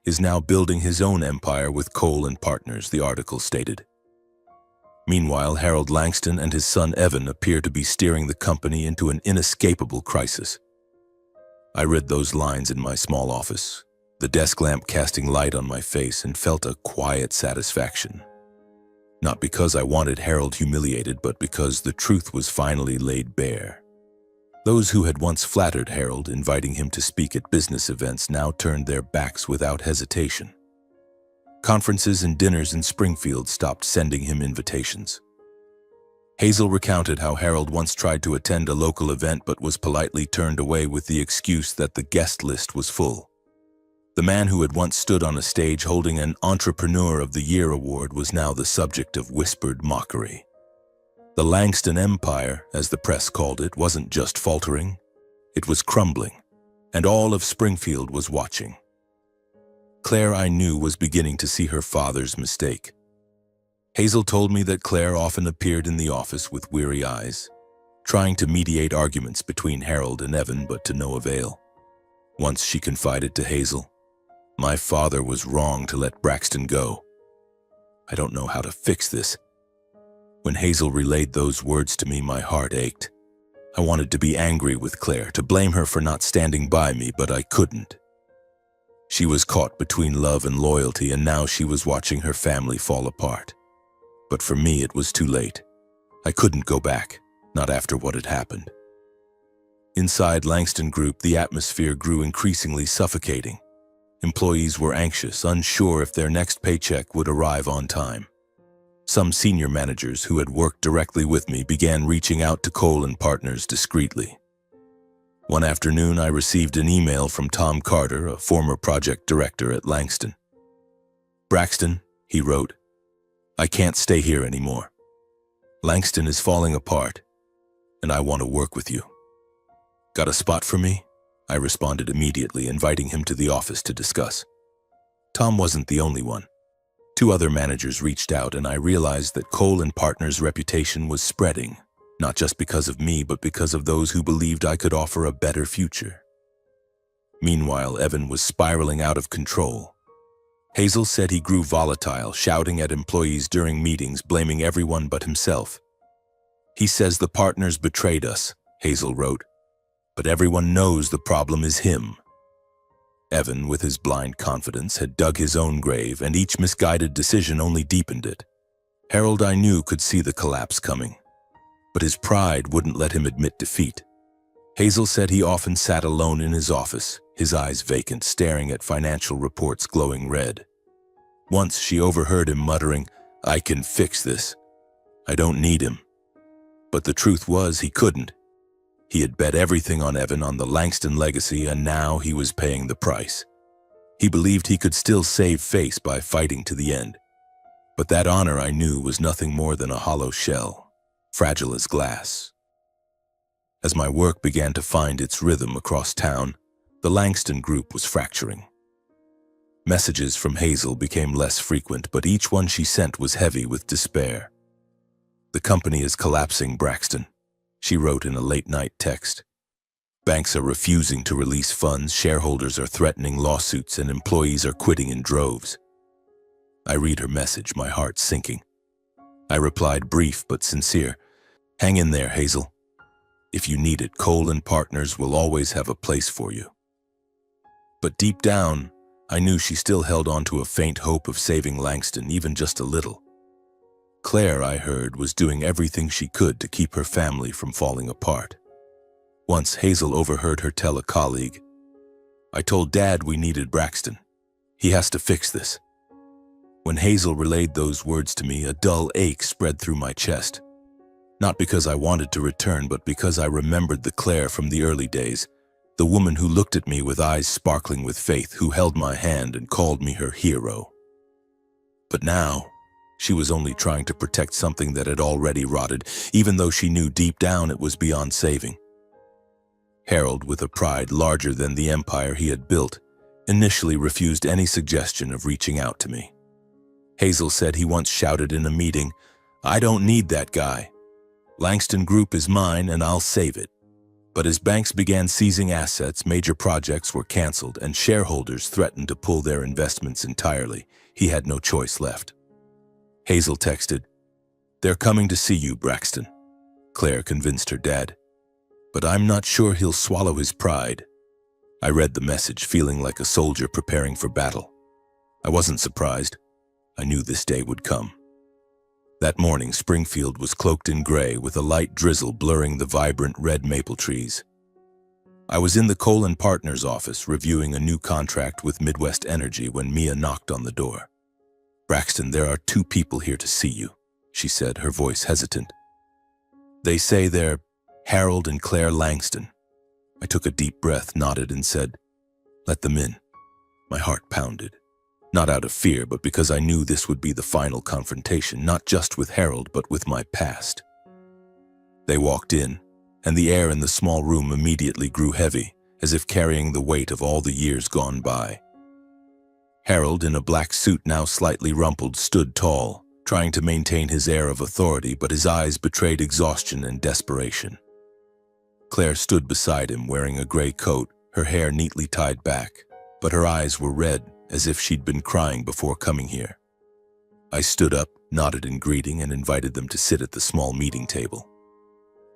is now building his own empire with Cole & Partners, the article stated. Meanwhile, Harold Langston and his son Evan appear to be steering the company into an inescapable crisis. I read those lines in my small office, the desk lamp casting light on my face, and felt a quiet satisfaction. Not because I wanted Harold humiliated, but because the truth was finally laid bare. Those who had once flattered Harold, inviting him to speak at business events, now turned their backs without hesitation. Conferences and dinners in Springfield stopped sending him invitations. Hazel recounted how Harold once tried to attend a local event but was politely turned away with the excuse that the guest list was full. The man who had once stood on a stage holding an Entrepreneur of the Year award was now the subject of whispered mockery. The Langston Empire, as the press called it, wasn't just faltering, it was crumbling, and all of Springfield was watching. Claire, I knew, was beginning to see her father's mistake. Hazel told me that Claire often appeared in the office with weary eyes, trying to mediate arguments between Harold and Evan, but to no avail. Once she confided to Hazel, "My father was wrong to let Braxton go. I don't know how to fix this." When Hazel relayed those words to me, my heart ached. I wanted to be angry with Claire, to blame her for not standing by me, but I couldn't. She was caught between love and loyalty, and now she was watching her family fall apart. But for me, it was too late. I couldn't go back, not after what had happened. Inside Langston Group, the atmosphere grew increasingly suffocating. Employees were anxious, unsure if their next paycheck would arrive on time. Some senior managers who had worked directly with me began reaching out to Cole and Partners discreetly. One afternoon, I received an email from Tom Carter, a former project director at Langston. "Braxton," he wrote, "I can't stay here anymore. Langston is falling apart, and I want to work with you. Got a spot for me?" I responded immediately, inviting him to the office to discuss. Tom wasn't the only one. 2 other managers reached out, and I realized that Cole and Partners' reputation was spreading, not just because of me, but because of those who believed I could offer a better future. Meanwhile, Evan was spiraling out of control. Hazel said he grew volatile, shouting at employees during meetings, blaming everyone but himself. "He says the partners betrayed us," Hazel wrote, "but everyone knows the problem is him." Evan, with his blind confidence, had dug his own grave, and each misguided decision only deepened it. Harold, I knew, could see the collapse coming, but his pride wouldn't let him admit defeat. Hazel said he often sat alone in his office, his eyes vacant, staring at financial reports glowing red. Once she overheard him muttering, "I can fix this. I don't need him." But the truth was, he couldn't. He had bet everything on Evan, on the Langston legacy, and now he was paying the price. He believed he could still save face by fighting to the end. But that honor, I knew, was nothing more than a hollow shell, fragile as glass. As my work began to find its rhythm across town, the Langston Group was fracturing. Messages from Hazel became less frequent, but each one she sent was heavy with despair. "The company is collapsing, Braxton," she wrote in a late-night text. "Banks are refusing to release funds, shareholders are threatening lawsuits, and employees are quitting in droves." I read her message, my heart sinking. I replied, brief but sincere, "Hang in there, Hazel. If you need it, Cole and Partners will always have a place for you." But deep down, I knew she still held on to a faint hope of saving Langston, even just a little. Claire, I heard, was doing everything she could to keep her family from falling apart. Once Hazel overheard her tell a colleague, "I told Dad we needed Braxton. He has to fix this." When Hazel relayed those words to me, a dull ache spread through my chest. Not because I wanted to return, but because I remembered the Claire from the early days, the woman who looked at me with eyes sparkling with faith, who held my hand and called me her hero. But now, she was only trying to protect something that had already rotted, even though she knew deep down it was beyond saving. Harold, with a pride larger than the empire he had built, initially refused any suggestion of reaching out to me. Hazel said he once shouted in a meeting, "I don't need that guy. Langston Group is mine and I'll save it." But as banks began seizing assets, major projects were canceled, and shareholders threatened to pull their investments entirely, he had no choice left. Hazel texted, "They're coming to see you, Braxton," Claire convinced her dad. "But I'm not sure he'll swallow his pride." I read the message, feeling like a soldier preparing for battle. I wasn't surprised. I knew this day would come. That morning, Springfield was cloaked in gray, with a light drizzle blurring the vibrant red maple trees. I was in the Cole & Partners office reviewing a new contract with Midwest Energy when Mia knocked on the door. "Braxton, there are 2 people here to see you," she said, her voice hesitant. "They say they're Harold and Claire Langston." I took a deep breath, nodded, and said, "Let them in." My heart pounded. Not out of fear, but because I knew this would be the final confrontation, not just with Harold, but with my past. They walked in, and the air in the small room immediately grew heavy, as if carrying the weight of all the years gone by. Harold, in a black suit now slightly rumpled, stood tall, trying to maintain his air of authority, but his eyes betrayed exhaustion and desperation. Claire stood beside him, wearing a gray coat, her hair neatly tied back, but her eyes were red, as if she'd been crying before coming here. I stood up, nodded in greeting, and invited them to sit at the small meeting table.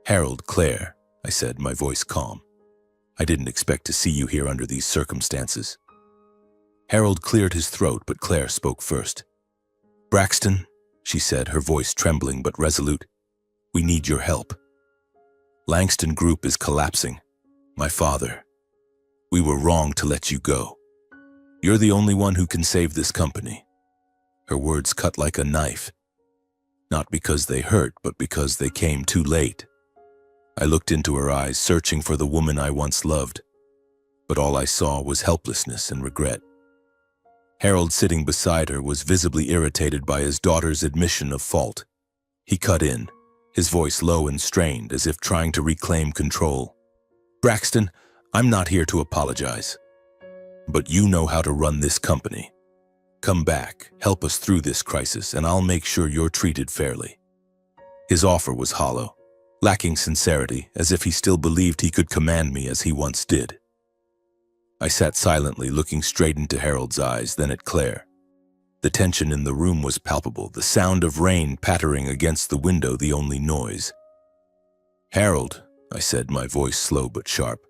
"Harold, Claire," I said, my voice calm. "I didn't expect to see you here under these circumstances." Harold cleared his throat, but Claire spoke first. "Braxton," she said, her voice trembling but resolute, "we need your help. Langston Group is collapsing. My father. We were wrong to let you go. You're the only one who can save this company." Her words cut like a knife. Not because they hurt, but because they came too late. I looked into her eyes, searching for the woman I once loved, but all I saw was helplessness and regret. Harold, sitting beside her, was visibly irritated by his daughter's admission of fault. He cut in, his voice low and strained, as if trying to reclaim control. "Braxton, I'm not here to apologize. But you know how to run this company. Come back, help us through this crisis, and I'll make sure you're treated fairly." His offer was hollow, lacking sincerity, as if he still believed he could command me as he once did. I sat silently, looking straight into Harold's eyes, then at Claire. The tension in the room was palpable, the sound of rain pattering against the window the only noise. "Harold," I said, my voice slow but sharp,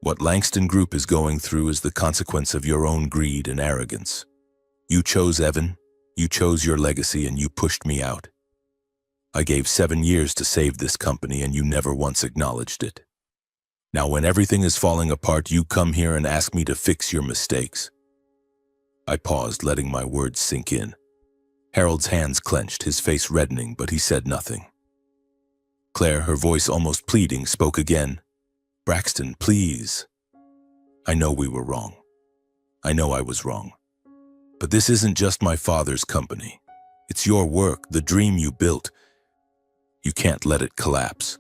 "what Langston Group is going through is the consequence of your own greed and arrogance. You chose Evan, you chose your legacy, and you pushed me out. I gave 7 years to save this company, and you never once acknowledged it. Now when everything is falling apart, you come here and ask me to fix your mistakes." I paused, letting my words sink in. Harold's hands clenched, his face reddening, but he said nothing. Claire, her voice almost pleading, spoke again. "Braxton, please. I know we were wrong. I know I was wrong. But this isn't just my father's company. It's your work, the dream you built. You can't let it collapse."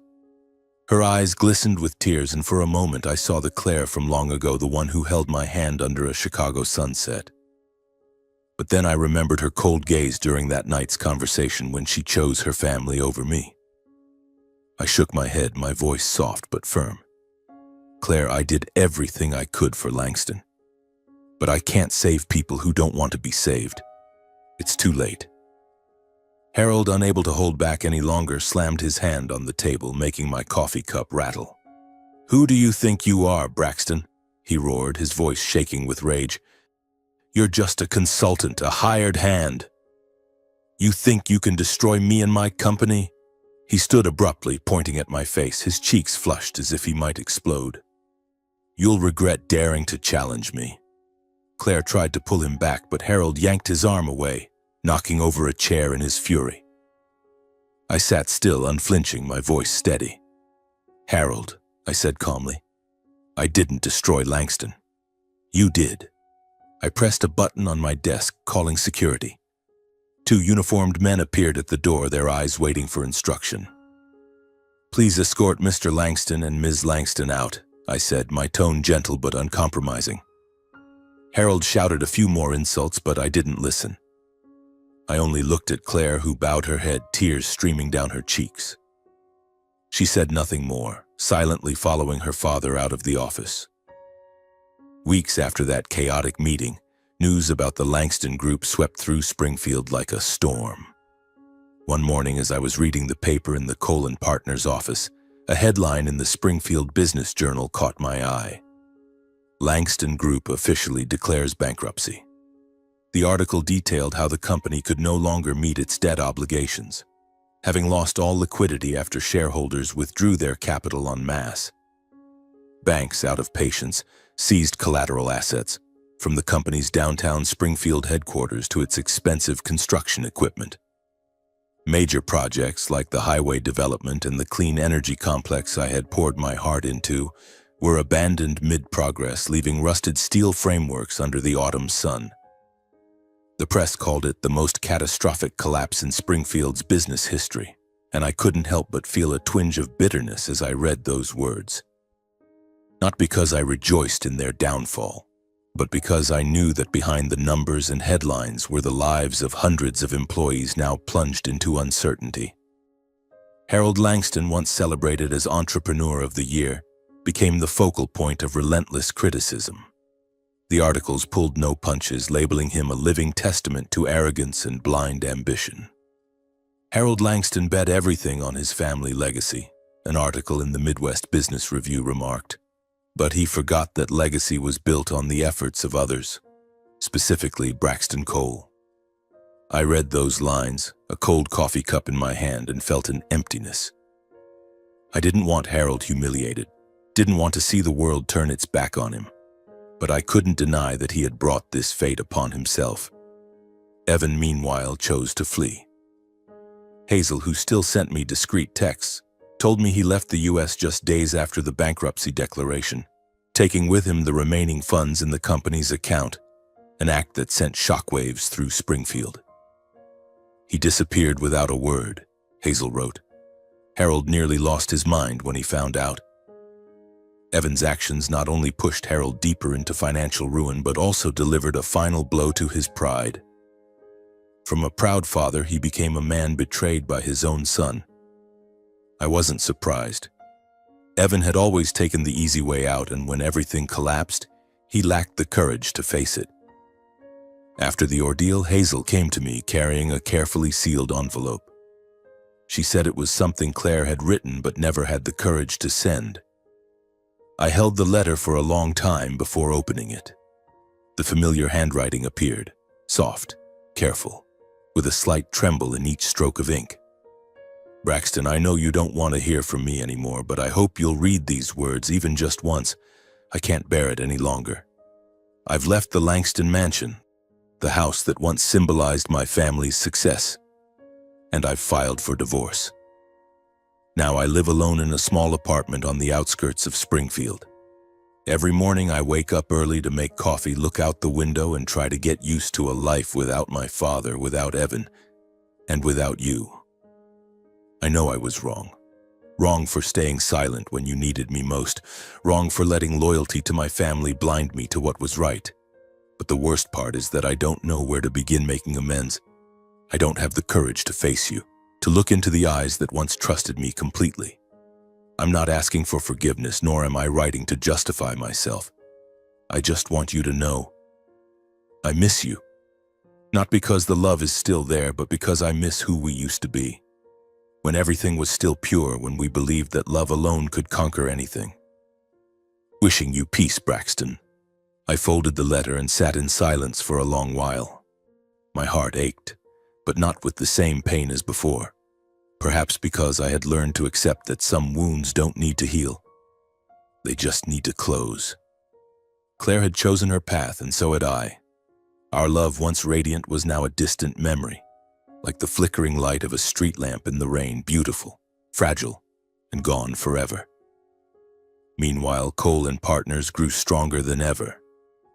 Her eyes glistened with tears, and for a moment I saw the Claire from long ago, the one who held my hand under a Chicago sunset. But then I remembered her cold gaze during that night's conversation when she chose her family over me. I shook my head, my voice soft but firm. "Claire, I did everything I could for Langston. But I can't save people who don't want to be saved. It's too late." Harold, unable to hold back any longer, slammed his hand on the table, making my coffee cup rattle. "Who do you think you are, Braxton?" he roared, his voice shaking with rage. "You're just a consultant, a hired hand. You think you can destroy me and my company?" He stood abruptly, pointing at my face, his cheeks flushed as if he might explode. "You'll regret daring to challenge me." Claire tried to pull him back, but Harold yanked his arm away, knocking over a chair in his fury. I sat still, unflinching, my voice steady. "Harold," I said calmly, "I didn't destroy Langston. You did." I pressed a button on my desk, calling security. 2 uniformed men appeared at the door, their eyes waiting for instruction. "Please escort Mr. Langston and Ms. Langston out," I said, my tone gentle but uncompromising. Harold shouted a few more insults, but I didn't listen. I only looked at Claire, who bowed her head, tears streaming down her cheeks. She said nothing more, silently following her father out of the office. Weeks after that chaotic meeting, news about the Langston Group swept through Springfield like a storm. One morning as I was reading the paper in the Cole and Partners office, a headline in the Springfield Business Journal caught my eye. Langston Group officially declares bankruptcy. The article detailed how the company could no longer meet its debt obligations, having lost all liquidity after shareholders withdrew their capital en masse. Banks, out of patience, seized collateral assets, from the company's downtown Springfield headquarters to its expensive construction equipment. Major projects like the highway development and the clean energy complex I had poured my heart into were abandoned mid-progress, leaving rusted steel frameworks under the autumn sun. The press called it the most catastrophic collapse in Springfield's business history, and I couldn't help but feel a twinge of bitterness as I read those words. Not because I rejoiced in their downfall, but because I knew that behind the numbers and headlines were the lives of hundreds of employees now plunged into uncertainty. Harold Langston, once celebrated as Entrepreneur of the Year, became the focal point of relentless criticism. The articles pulled no punches, labeling him a living testament to arrogance and blind ambition. Harold Langston bet everything on his family legacy, an article in the Midwest Business Review remarked. But he forgot that legacy was built on the efforts of others, specifically Braxton Cole. I read those lines, a cold coffee cup in my hand, and felt an emptiness. I didn't want Harold humiliated, didn't want to see the world turn its back on him, but I couldn't deny that he had brought this fate upon himself. Evan, meanwhile, chose to flee. Hazel, who still sent me discreet texts, told me he left the U.S. just days after the bankruptcy declaration, taking with him the remaining funds in the company's account, an act that sent shockwaves through Springfield. He disappeared without a word, Hazel wrote. Harold nearly lost his mind when he found out. Evan's actions not only pushed Harold deeper into financial ruin, but also delivered a final blow to his pride. From a proud father, he became a man betrayed by his own son. I wasn't surprised. Evan had always taken the easy way out, and when everything collapsed, he lacked the courage to face it. After the ordeal, Hazel came to me carrying a carefully sealed envelope. She said it was something Claire had written but never had the courage to send. I held the letter for a long time before opening it. The familiar handwriting appeared, soft, careful, with a slight tremble in each stroke of ink. Braxton, I know you don't want to hear from me anymore, but I hope you'll read these words even just once. I can't bear it any longer. I've left the Langston mansion, the house that once symbolized my family's success, and I've filed for divorce. Now I live alone in a small apartment on the outskirts of Springfield. Every morning I wake up early to make coffee, look out the window, and try to get used to a life without my father, without Evan, and without you. I know I was wrong. Wrong for staying silent when you needed me most. Wrong for letting loyalty to my family blind me to what was right. But the worst part is that I don't know where to begin making amends. I don't have the courage to face you, to look into the eyes that once trusted me completely. I'm not asking for forgiveness, nor am I writing to justify myself. I just want you to know I miss you. Not because the love is still there, but because I miss who we used to be. When everything was still pure, when we believed that love alone could conquer anything. Wishing you peace, Braxton. I folded the letter and sat in silence for a long while. My heart ached, but not with the same pain as before. Perhaps because I had learned to accept that some wounds don't need to heal. They just need to close. Claire had chosen her path, and so had I. Our love, once radiant, was now a distant memory. Like the flickering light of a street lamp in the rain, beautiful, fragile, and gone forever. Meanwhile, Cole and Partners grew stronger than ever.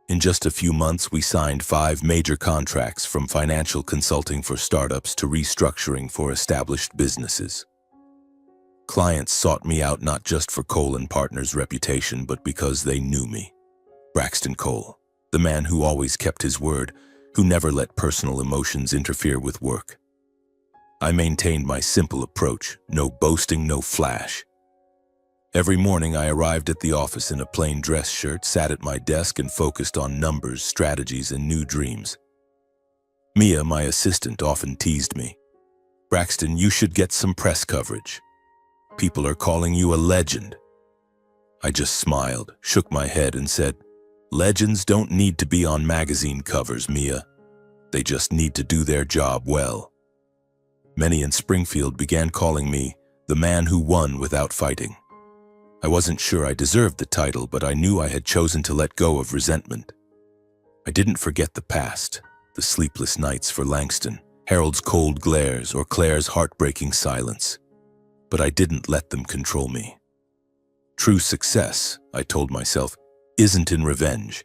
In just a few months, we signed 5 major contracts, from financial consulting for startups to restructuring for established businesses. Clients sought me out not just for Cole and Partners' reputation, but because they knew me. Braxton Cole, the man who always kept his word, who never let personal emotions interfere with work. I maintained my simple approach, no boasting, no flash. Every morning I arrived at the office in a plain dress shirt, sat at my desk and focused on numbers, strategies, and new dreams. Mia, my assistant, often teased me. "Braxton, you should get some press coverage. People are calling you a legend." I just smiled, shook my head, and said, "Legends don't need to be on magazine covers, Mia. They just need to do their job well." Many in Springfield began calling me the man who won without fighting. I wasn't sure I deserved the title, but I knew I had chosen to let go of resentment. I didn't forget the past, the sleepless nights for Langston, Harold's cold glares, or Claire's heartbreaking silence. But I didn't let them control me. True success, I told myself, isn't in revenge,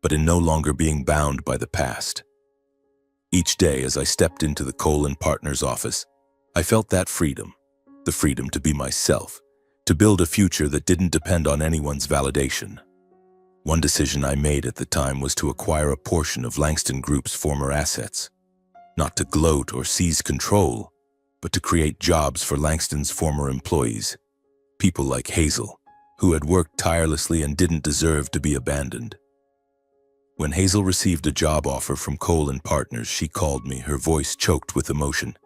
but in no longer being bound by the past. Each day as I stepped into the Cole & Partners office, I felt that freedom, the freedom to be myself, to build a future that didn't depend on anyone's validation. One decision I made at the time was to acquire a portion of Langston Group's former assets, not to gloat or seize control, but to create jobs for Langston's former employees, people like Hazel, who had worked tirelessly and didn't deserve to be abandoned. When Hazel received a job offer from Cole & Partners, she called me, her voice choked with emotion.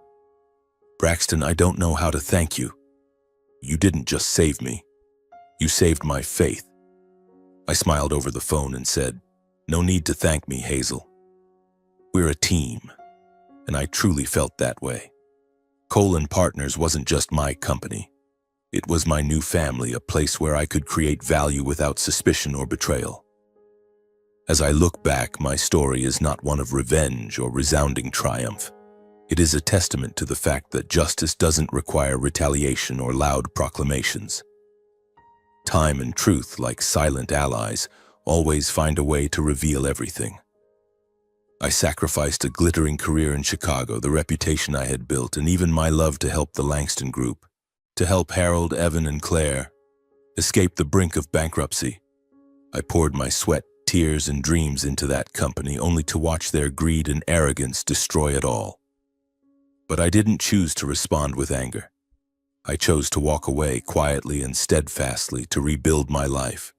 "Braxton, I don't know how to thank you. You didn't just save me. You saved my faith." I smiled over the phone and said, "No need to thank me, Hazel. We're a team," and I truly felt that way. Cole & Partners wasn't just my company. It was my new family, a place where I could create value without suspicion or betrayal. As I look back, my story is not one of revenge or resounding triumph. It is a testament to the fact that justice doesn't require retaliation or loud proclamations. Time and truth, like silent allies, always find a way to reveal everything. I sacrificed a glittering career in Chicago, the reputation I had built, and even my love to help the Langston Group, to help Harold, Evan, and Claire escape the brink of bankruptcy. I poured my sweat, tears, and dreams into that company, only to watch their greed and arrogance destroy it all. But I didn't choose to respond with anger. I chose to walk away quietly and steadfastly to rebuild my life.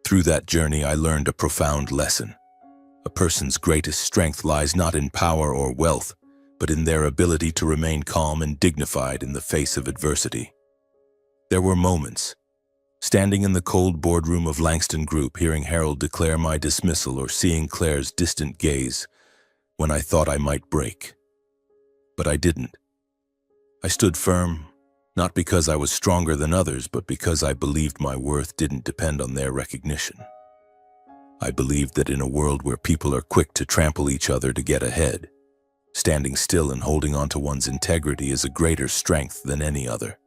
Through that journey, I learned a profound lesson. A person's greatest strength lies not in power or wealth, but in their ability to remain calm and dignified in the face of adversity. There were moments, standing in the cold boardroom of Langston Group, hearing Harold declare my dismissal or seeing Claire's distant gaze, when I thought I might break. But I didn't. I stood firm, not because I was stronger than others, but because I believed my worth didn't depend on their recognition. I believed that in a world where people are quick to trample each other to get ahead, standing still and holding on to one's integrity is a greater strength than any other.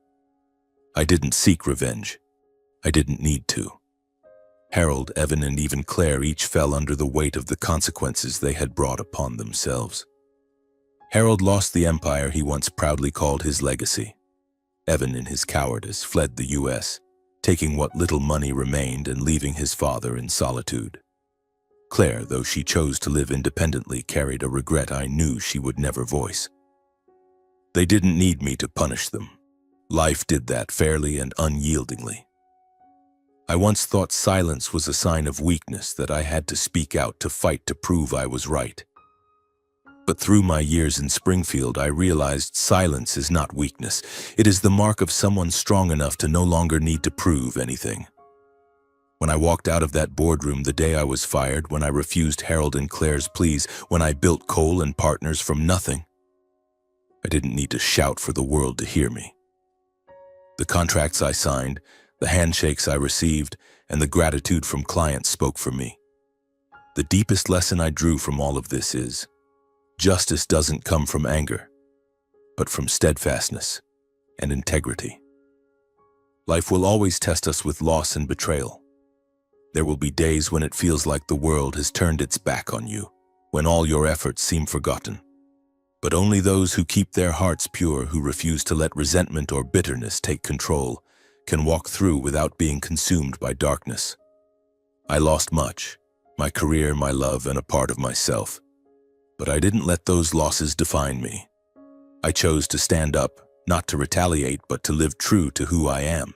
I didn't seek revenge. I didn't need to. Harold, Evan, and even Claire each fell under the weight of the consequences they had brought upon themselves. Harold lost the empire he once proudly called his legacy. Evan, in his cowardice, fled the U.S., taking what little money remained and leaving his father in solitude. Claire, though she chose to live independently, carried a regret I knew she would never voice. They didn't need me to punish them. Life did that fairly and unyieldingly. I once thought silence was a sign of weakness, that I had to speak out to fight to prove I was right. But through my years in Springfield, I realized silence is not weakness. It is the mark of someone strong enough to no longer need to prove anything. When I walked out of that boardroom the day I was fired, when I refused Harold and Claire's pleas, when I built Cole & Partners from nothing, I didn't need to shout for the world to hear me. The contracts I signed, the handshakes I received, and the gratitude from clients spoke for me. The deepest lesson I drew from all of this is, justice doesn't come from anger, but from steadfastness and integrity. Life will always test us with loss and betrayal. There will be days when it feels like the world has turned its back on you, when all your efforts seem forgotten. But only those who keep their hearts pure, who refuse to let resentment or bitterness take control, can walk through without being consumed by darkness. I lost much, my career, my love, and a part of myself. But I didn't let those losses define me. I chose to stand up, not to retaliate, but to live true to who I am.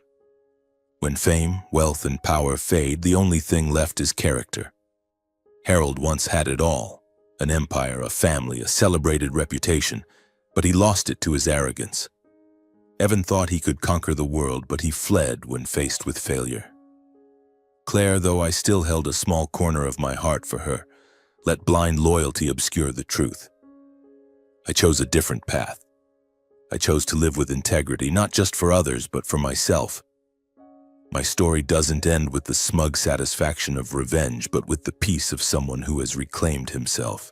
When fame, wealth, and power fade, the only thing left is character. Harold once had it all, an empire, a family, a celebrated reputation, but he lost it to his arrogance. Evan thought he could conquer the world, but he fled when faced with failure. Claire, though I still held a small corner of my heart for her, let blind loyalty obscure the truth. I chose a different path. I chose to live with integrity, not just for others, but for myself. My story doesn't end with the smug satisfaction of revenge, but with the peace of someone who has reclaimed himself.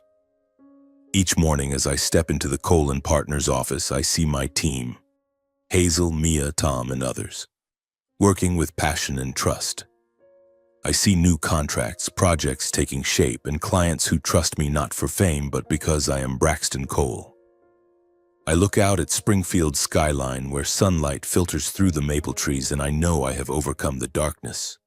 Each morning as I step into the Cole & Partners office, I see my team, Hazel, Mia, Tom, and others, working with passion and trust. I see new contracts, projects taking shape, and clients who trust me not for fame, but because I am Braxton Cole. I look out at Springfield's skyline where sunlight filters through the maple trees, and I know I have overcome the darkness.